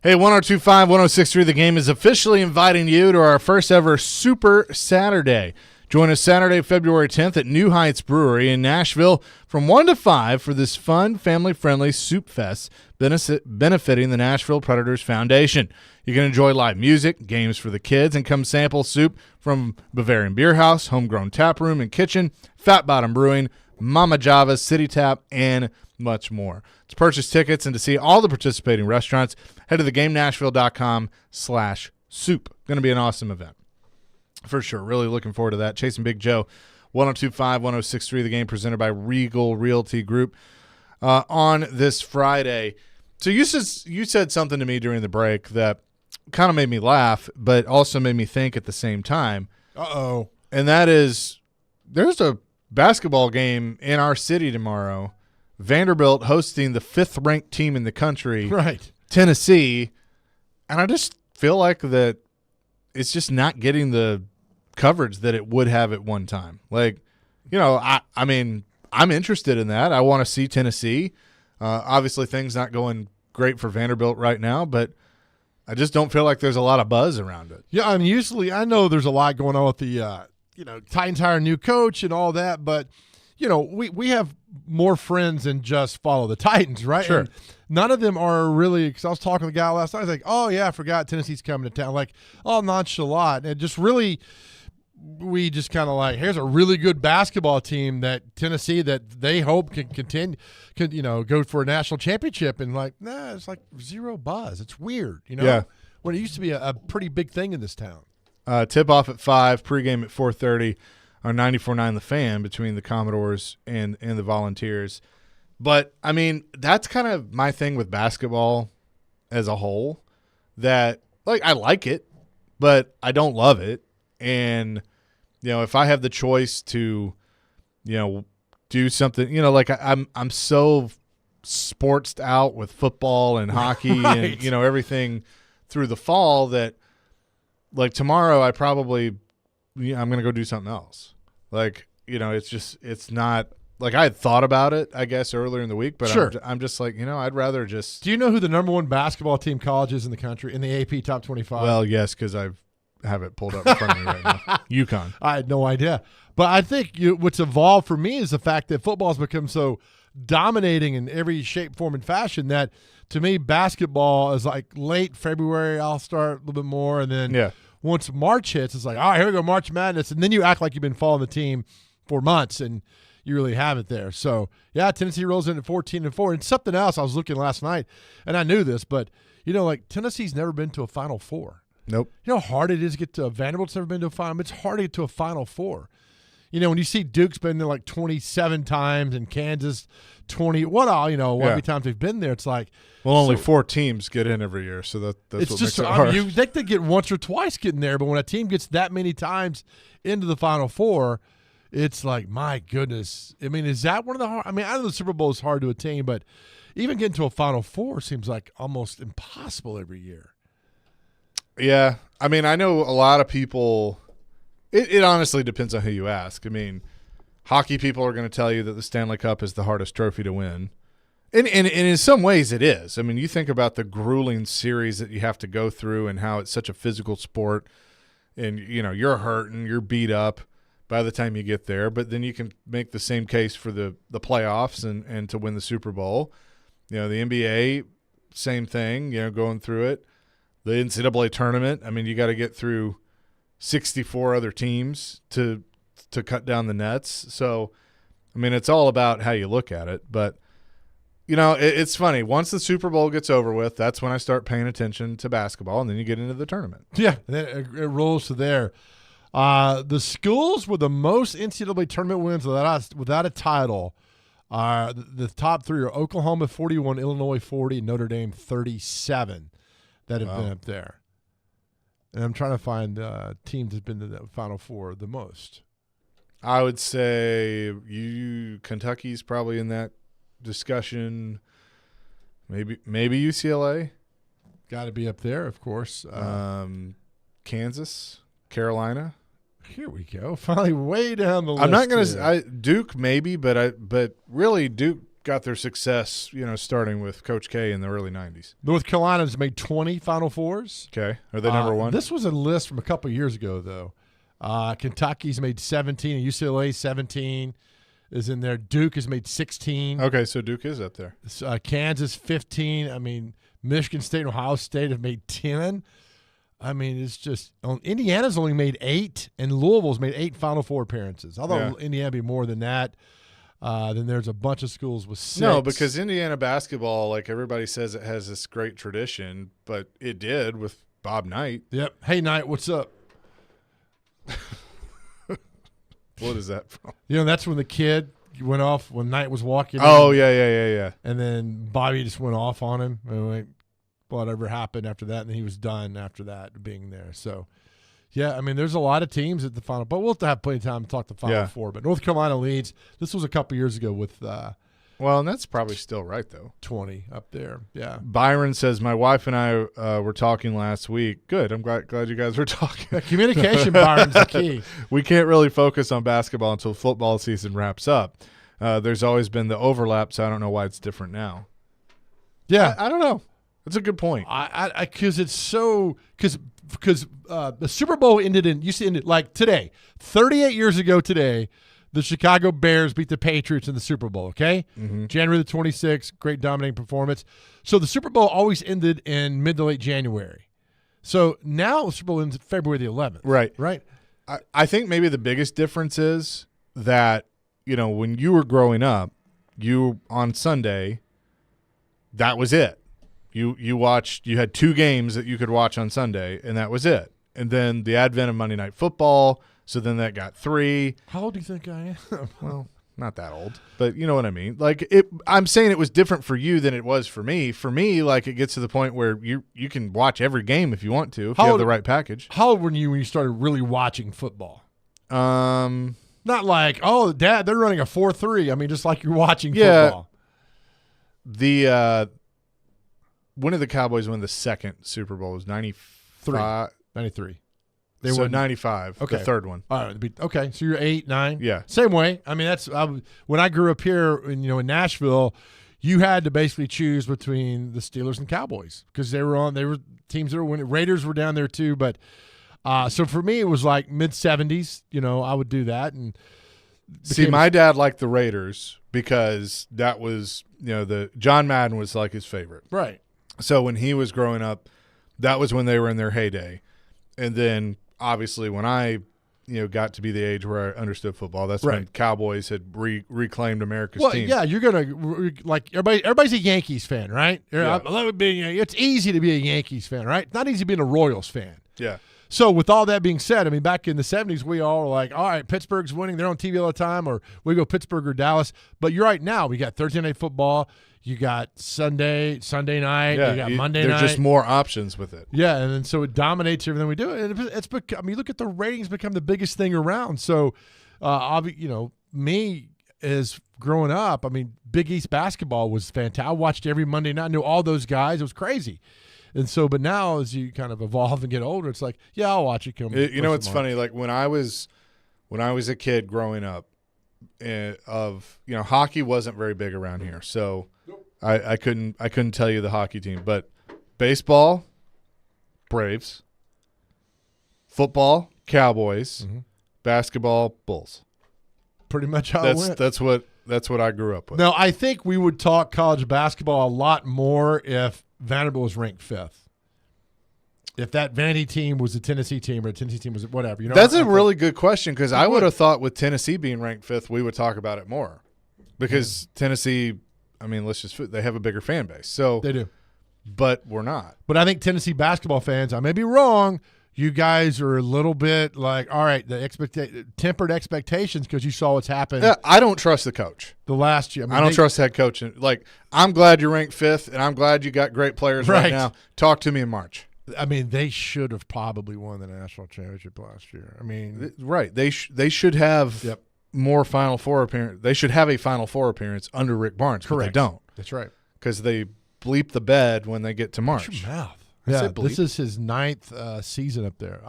Hey, 102.5, 106.3, the game is officially inviting you to our first ever Super Saturday. Join us Saturday, February 10th at New Heights Brewery in Nashville from 1 to 5 for this fun, family-friendly Soup Fest benefiting the Nashville Predators Foundation. You can enjoy live music, games for the kids, and come sample soup from Bavarian Beer House, Homegrown Tap Room and Kitchen, Fat Bottom Brewing, Mama Java's City Tap, and much more. To purchase tickets and to see all the participating restaurants, head to thegamenashville.com/soup. Going to be an awesome event. For sure. Really looking forward to that. Chasing Big Joe, 102.5, 106.3, the game presented by Regal Realty Group on this Friday. So you said something to me during the break that kind of made me laugh, but also made me think at the same time. Uh-oh. And that is, there's a basketball game in our city tomorrow. Vanderbilt hosting the 5th-ranked team in the country, right, Tennessee. And I just feel like that it's just not getting the coverage that it would have at one time. Like, you know, I mean, I'm interested in that. I want to see Tennessee. Obviously, things not going great for Vanderbilt right now, but I just don't feel like there's a lot of buzz around it. Yeah, I mean, usually I know there's a lot going on with the, Titans hire a new coach and all that, but, we have more friends than just follow the Titans, right? Sure. And none of them are really, because I was talking to the guy last night, I was like, oh, yeah, I forgot Tennessee's coming to town. Like, oh, nonchalant. And just really, we just kind of like, here's a really good basketball team that Tennessee that they hope can continue, go for a national championship. And like, nah, it's like zero buzz. It's weird, Yeah. When it used to be a pretty big thing in this town. Tip-off at 5, pregame at 4:30 on 94.9 The Fan between the Commodores and the Volunteers. But, I mean, that's kind of my thing with basketball as a whole, that, like, I like it, but I don't love it. And, if I have the choice to, do something, like I'm so sportsed out with football and hockey right. and, everything through the fall that, like, tomorrow I'm going to go do something else. Like, it's not – like, I had thought about it, I guess, earlier in the week, but sure. I'm just like, I'd rather just – Do you know who the number one basketball team college is in the country, in the AP Top 25? Well, yes, because I have it pulled up in front of me right now. UConn. I had no idea. But I think what's evolved for me is the fact that football has become so dominating in every shape, form, and fashion that, to me, basketball is like late February, I'll start a little bit more, and then once March hits, it's like, all right, here we go, March Madness. And then you act like you've been following the team for months, and you really haven't there. So, yeah, Tennessee rolls in at 14-4. And something else, I was looking last night, and I knew this, but, Tennessee's never been to a Final Four. Nope. You know how hard it is to get to – Vanderbilt's never been to a Final – it's hard to get to a Final Four. When you see Duke's been there like 27 times and Kansas 20 – every time they've been there, it's like – well, only 4 teams get in every year, so that's it's what just, makes it hard. You think they get once or twice getting there, but when a team gets that many times into the Final Four, it's like, my goodness. I mean, is that one of the hard – I mean, I know the Super Bowl is hard to attain, but even getting to a Final Four seems like almost impossible every year. Yeah. I mean, I know a lot of people – it honestly depends on who you ask. I mean, hockey people are going to tell you that the Stanley Cup is the hardest trophy to win. And in some ways it is. I mean, you think about the grueling series that you have to go through and how it's such a physical sport, and, you're hurting, you're beat up by the time you get there. But then you can make the same case for the playoffs and to win the Super Bowl. The NBA, same thing, going through it. The NCAA tournament, I mean, you got to get through 64 other teams to cut down the nets. So, I mean, it's all about how you look at it. But it's funny. Once the Super Bowl gets over with, that's when I start paying attention to basketball, and then you get into the tournament. Yeah, it rolls to there. The schools with the most NCAA tournament wins without a title, the top 3 are Oklahoma 41, Illinois 40, Notre Dame 37 that have been up there. And I'm trying to find teams that have been to the Final Four the most. I would say Kentucky's probably in that discussion. Maybe UCLA. Got to be up there, of course. Kansas, Carolina. Here we go. Finally, way down the list. I'm not going to. Duke maybe, but really Duke got their success, starting with Coach K in the early 90s. North Carolina's made 20 Final Fours. Okay. Are they number one? This was a list from a couple of years ago, though. Kentucky's made 17, and UCLA 17 is in there. Duke has made 16. Okay, so Duke is up there. Kansas 15. I mean, Michigan State and Ohio State have made 10. I mean, it's just Indiana's only made 8, and Louisville's made 8 Final Four appearances. I thought Indiana would be more than that. Then there's a bunch of schools with 6. No, because Indiana basketball, like everybody says, it has this great tradition, but it did with Bob Knight. Yep. Hey, Knight, what's up? What is that from? That's when the kid went off when Knight was walking. Oh, yeah. And then Bobby just went off on him. And like, whatever happened after that, and then he was done after that being there. So, yeah, I mean, there's a lot of teams at the Final, but we'll have plenty of time to talk the Final Four. But North Carolina leads. This was a couple years ago with well, and that's probably still right, though. 20 up there, yeah. Byron says, my wife and I were talking last week. Good. I'm glad you guys were talking. Communication, Byron's the key. We can't really focus on basketball until football season wraps up. There's always been the overlap, so I don't know why it's different now. Yeah. I don't know. That's a good point. Because it's so – because the Super Bowl used to end like today. 38 years ago today, the Chicago Bears beat the Patriots in the Super Bowl, okay? Mm-hmm. January the 26th, great dominating performance. So the Super Bowl always ended in mid to late January. So now the Super Bowl ends February the 11th. Right. Right? I think maybe the biggest difference is that, when you were growing up, on Sunday, that was it. You had 2 games that you could watch on Sunday, and that was it. And then the advent of Monday Night Football, so then that got 3. How old do you think I am? Well, not that old, but you know what I mean. Like I'm saying it was different for you than it was for me. For me, like it gets to the point where you can watch every game if you want to, if you have the right package. How old were you when you started really watching football? Not like, oh, Dad, they're running a 4-3. I mean, just like you're watching football. When did the Cowboys win the second Super Bowl? It was 95? 93. They won 95, okay. The third one. All right. Okay, so you're 8, 9. Yeah. Same way. I mean, when I grew up here in Nashville, you had to basically choose between the Steelers and Cowboys because they were teams that were winning. Raiders were down there too, but so for me it was like mid-70s, I would do that. And see, my dad liked the Raiders because that was, the John Madden was like his favorite. Right. So when he was growing up, that was when they were in their heyday. And then obviously when I, got to be the age where I understood football, that's when Cowboys had reclaimed America's team. Yeah, you're going to like everybody's a Yankees fan, right? Yeah. It's easy to be a Yankees fan, right? It's not easy being a Royals fan. Yeah. So with all that being said, I mean, back in the 70s, we all were like, all right, Pittsburgh's winning. They're on TV all the time, or we go Pittsburgh or Dallas. But you're right now. We got Thursday Night Football. You got Sunday night. You got Monday night. There's just more options with it. Yeah, and then so it dominates everything we do. And it's become, I mean, look at the ratings become the biggest thing around. So, me as growing up, I mean, Big East basketball was fantastic. I watched every Monday night. I knew all those guys. It was crazy. And so, but now as you kind of evolve and get older, it's like, yeah, I'll watch it. It's funny. Like when I was a kid growing up, hockey wasn't very big around here, so I couldn't tell you the hockey team. But baseball, Braves. Football, Cowboys. Mm-hmm. Basketball, Bulls. Pretty much how it went. That's what I grew up with. Now, I think we would talk college basketball a lot more if Vanderbilt was ranked 5th. If that Vandy team was a Tennessee team or a Tennessee team was whatever. That's a really good question because I would have thought with Tennessee being ranked 5th, we would talk about it more because Tennessee, I mean, they have a bigger fan base. So they do. But we're not. But I think Tennessee basketball fans, I may be wrong, you guys are a little bit like, all right, the tempered expectations because you saw what's happened. Yeah, I don't trust the coach. The last year. I don't trust head coach. Like, I'm glad you're ranked 5th, and I'm glad you got great players right now. Talk to me in March. I mean, they should have probably won the national championship last year. I mean, right? They should have more Final Four appearance. They should have a Final Four appearance under Rick Barnes. Correct. But they don't. That's right. Because they bleep the bed when they get to March. Watch your mouth. Yeah, this is his 9th season up there.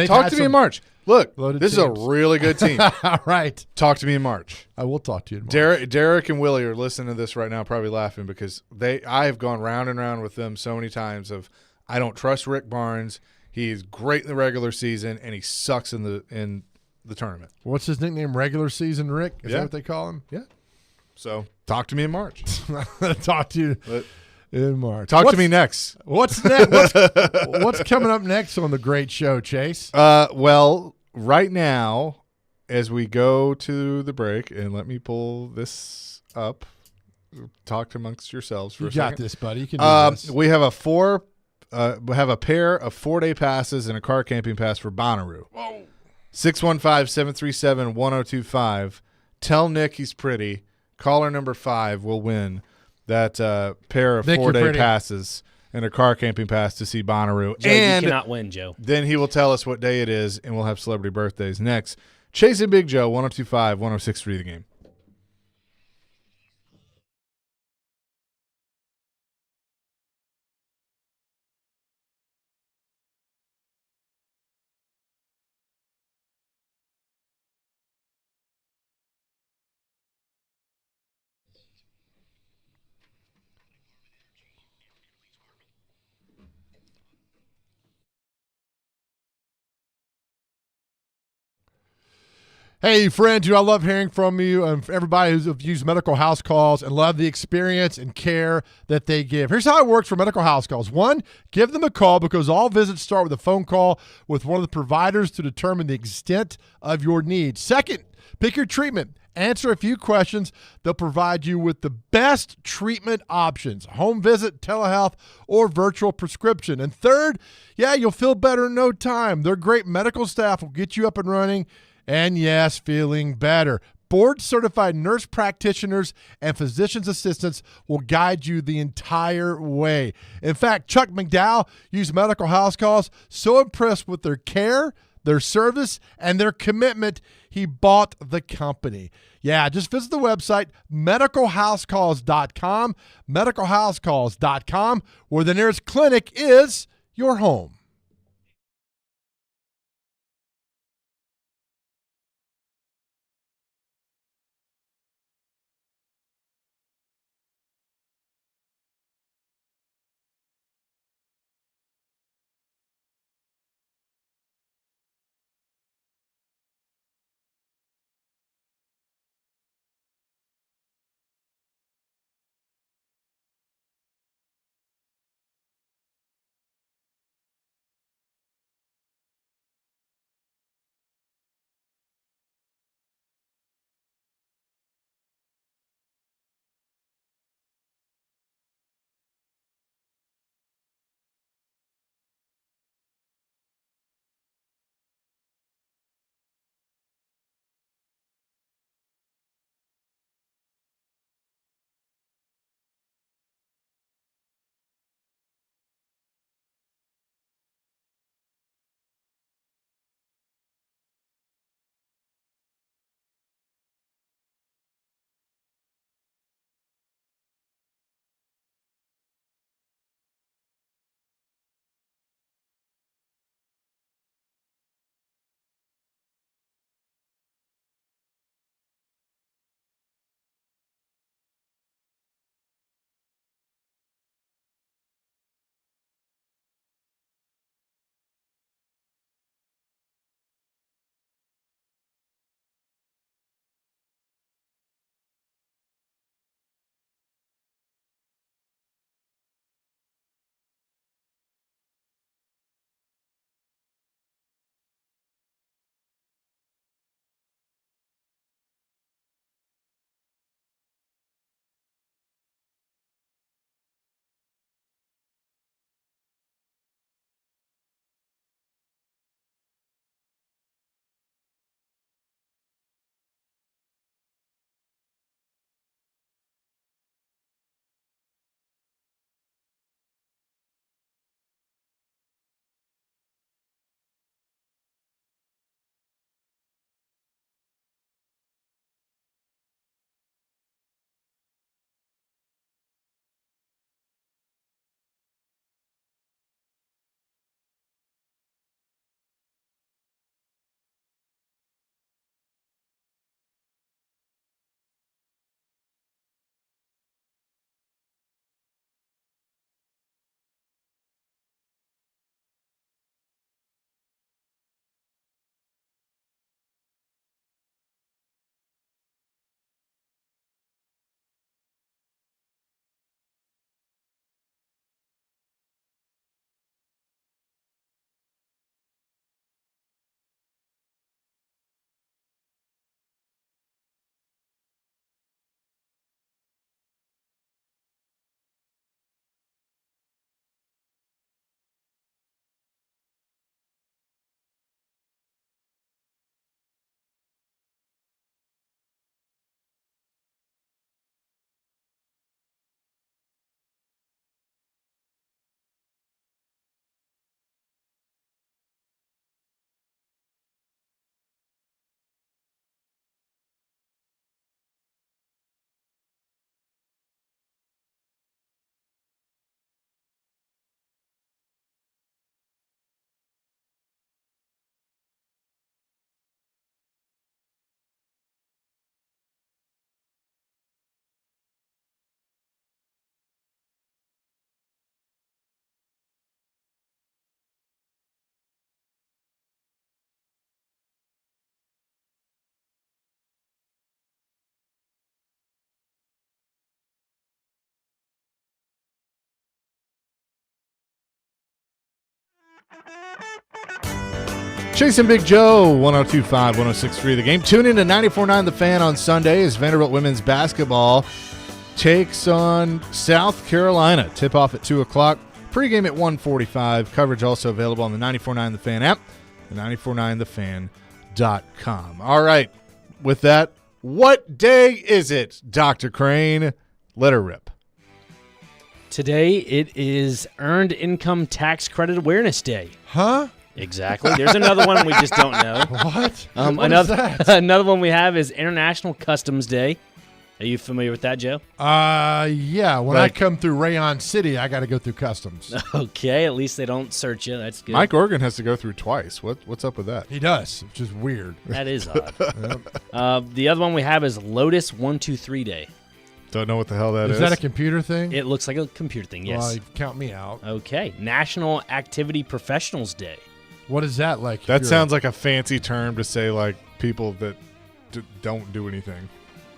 Talk to me in March. Look, Loaded this teams. is a really good team. All right. Talk to me in March. I will talk to you tomorrow. Derek and Willie are listening to this right now, probably laughing because I have gone round and round with them so many times of I don't trust Rick Barnes. He's great in the regular season and he sucks in the tournament. What's his nickname? Regular season Rick? Is Yeah. that what they call him? Yeah. So talk to me in March. Talk to you in March. Talk to me next. What's next? What's coming up next on the great show, Chase? Well, right now, as we go to the break, and let me pull this up. Talk amongst yourselves for You a got second. this, buddy. You can do this. We have we have a pair of 4-day passes and a car camping pass for Bonnaroo. Whoa. 615-737-1025. Tell Nick he's pretty. Caller number 5 will win that pair of Nick, you're 4-day pretty. passes and a car camping pass to see Bonnaroo. Joe, And you cannot win, Joe. then he will tell us what day it is, and we'll have celebrity birthdays next. Chasing Big Joe, 102.5, 106.3 The Game. Hey, friends, I love hearing from you and for everybody who's used Medical House Calls and love the experience and care that they give. Here's how it works for Medical House Calls. 1, give them a call because all visits start with a phone call with one of the providers to determine the extent of your needs. 2nd, pick your treatment. Answer a few questions. They'll provide you with the best treatment options, home visit, telehealth, or virtual prescription. And 3rd, you'll feel better in no time. Their great medical staff will get you up and running and, yes, feeling better. Board-certified nurse practitioners and physician's assistants will guide you the entire way. In fact, Chuck McDowell used Medical House Calls, so impressed with their care, their service, and their commitment, he bought the company. Yeah, just visit the website, medicalhousecalls.com, medicalhousecalls.com, where the nearest clinic is your home. Chase and Big Joe, 102.5, 106.3 The Game. Tune in to 94.9 The Fan on Sunday as Vanderbilt women's basketball takes on South Carolina. Tip-off at 2 o'clock. Pre-game at 1:45. Coverage also available on the 94.9 The Fan app, the 949thefan.com. All right. With that, what day is it, Dr. Crane? Let her rip. Today it is Earned Income Tax Credit Awareness Day. Huh? Exactly. There's another one we just don't know. What? What is Another that? another one we have is International Customs Day. Are you familiar with that, Joe? Yeah. When Like- I come through Rayon City, I got to go through customs. Okay, at least they don't search you. That's good. Mike Organ has to go through twice. What's up with that? He does, which is weird. That is odd. The other one we have is Lotus 123 Day. Don't know what the hell that is. Is that a computer thing? It looks like a computer thing, yes. Well, you count me out. Okay. National Activity Professionals Day. What is that like? That sounds like a fancy term to say like people that don't do anything.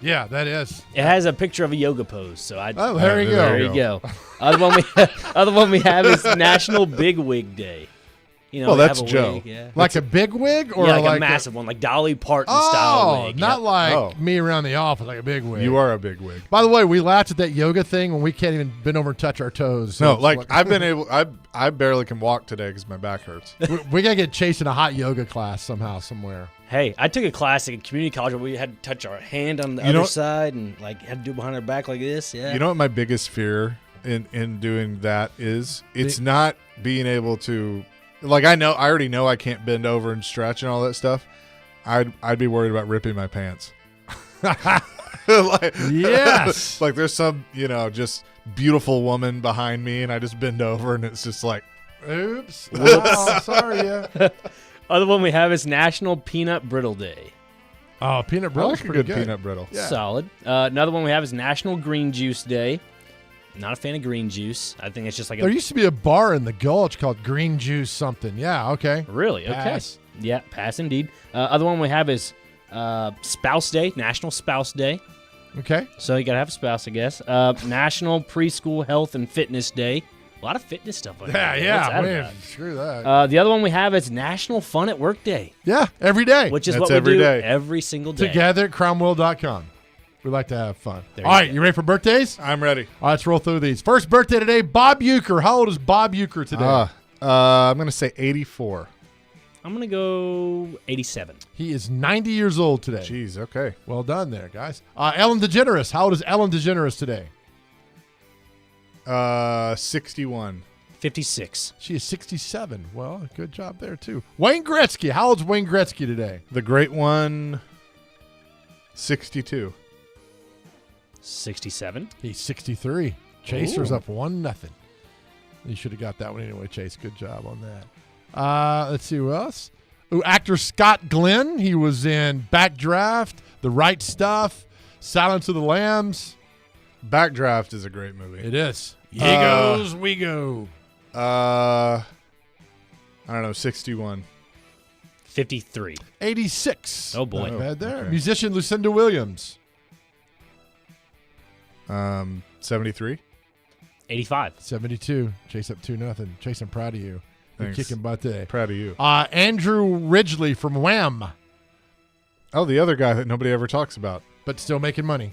Yeah, that is. It has a picture of a yoga pose, so I. Oh, there you go. There you go. Other one we have is National Big Wig Day. You know, Well, they that's have a Joe. wig, yeah. Like a big wig, or Yeah, like, like a massive one, like Dolly Parton style Oh, wig. not Yep. like Oh. me around the office, like a big wig. You are a big wig. By the way, we laughed at that yoga thing when we can't even bend over and touch our toes. So No, it's like I've been able. I barely can walk today because my back hurts. we gotta get chased in a hot yoga class somehow, somewhere. Hey, I took a class at community college where we had to touch our hand on the You know other what- side and like had to do it behind our back like this. Yeah. You know what my biggest fear in doing that is? It's not being able to. Like I already know I can't bend over and stretch and all that stuff. I'd be worried about ripping my pants. Like, Yes. like there's some just beautiful woman behind me, and I just bend over, and it's just like, Oops. Oh, sorry. Yeah. Other one we have is National Peanut Brittle Day. Oh, peanut I brittle. like a good peanut brittle. Yeah. Solid. Another one we have is National Green Juice Day. Not a fan of green juice. I think it's just like There a used to be a bar in the Gulch called Green Juice something. Yeah. Okay. really okay. Pass. Yeah, pass indeed. Other one we have is Spouse Day, National Spouse Day. Okay. So you gotta have a spouse, I guess. National Preschool Health and Fitness Day. A lot of fitness stuff on Yeah. here. Yeah. What's that Man, about? screw that. The other one we have is National Fun at Work Day, Yeah. Every day. which is That's what we every do day. every single day. Together at cromwell.com. We like to have fun. There All you right. go. You ready for birthdays? I'm ready. All right, let's roll through these. First birthday today, Bob Euchre. How old is Bob Euchre today? I'm gonna say 84. I'm gonna go 87. He is 90 years old today. Jeez. Okay. Well done there, guys. Ellen DeGeneres. How old is Ellen DeGeneres today? 61. 56. She is 67. Well, good job there, too. Wayne Gretzky. How old's Wayne Gretzky today? The great one. 62. 67. He's 63. Chaser's Ooh. up 1-0. You should have got that one anyway, Chase. Good job on that. Let's see who else. Ooh, actor Scott Glenn. He was in Backdraft, The Right Stuff, Silence of the Lambs. Backdraft is a great movie. It is. Yegos, we go. I don't know. 61. 53. 86. Oh, boy. Not bad there. Okay. Musician Lucinda Williams. 73. 85. 72. Chase up 2-0. Chase, I'm proud of you. You're Thanks. kicking butt today. Proud of you. Andrew Ridgely from Wham, Oh, the other guy that nobody ever talks about. but still making money.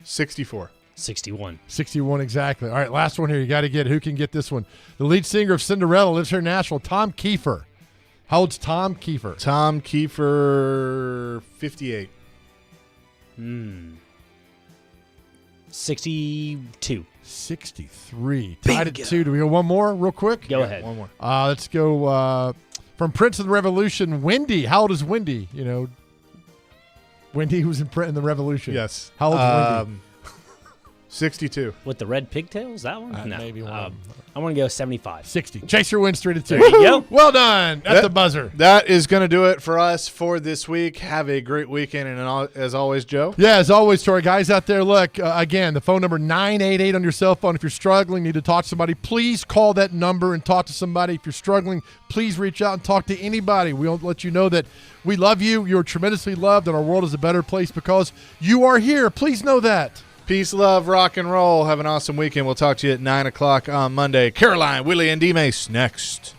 64. 61. 61 exactly. All right, last one here. You got to get it. Who can get this one? The lead singer of Cinderella lives here in Nashville, Tom Kiefer. How old's Tom Kiefer? Tom Kiefer, 58. 62. 63. Tied at Bingo. 2. Do we go one more real quick? Go ahead. One more. Let's go from Prince of the Revolution, Wendy. How old is Wendy? You know, Wendy was in the Revolution. Yes. How old's Wendy? 62. With the red pigtails, that one? No. Maybe one. I want to go 75. 60. Chaser wins 3-2. There you go. Well done at the buzzer. That is going to do it for us for this week. Have a great weekend. And as always, Joe. Yeah, as always, to our guys out there, look, again, the phone number 988 on your cell phone. If you're struggling, need to talk to somebody, please call that number and talk to somebody. If you're struggling, please reach out and talk to anybody. We'll let you know that we love you. You're tremendously loved, and our world is a better place because you are here. Please know that. Peace, love, rock and roll. Have an awesome weekend. We'll talk to you at 9 o'clock on Monday. Caroline, Willie, and D-Mace next.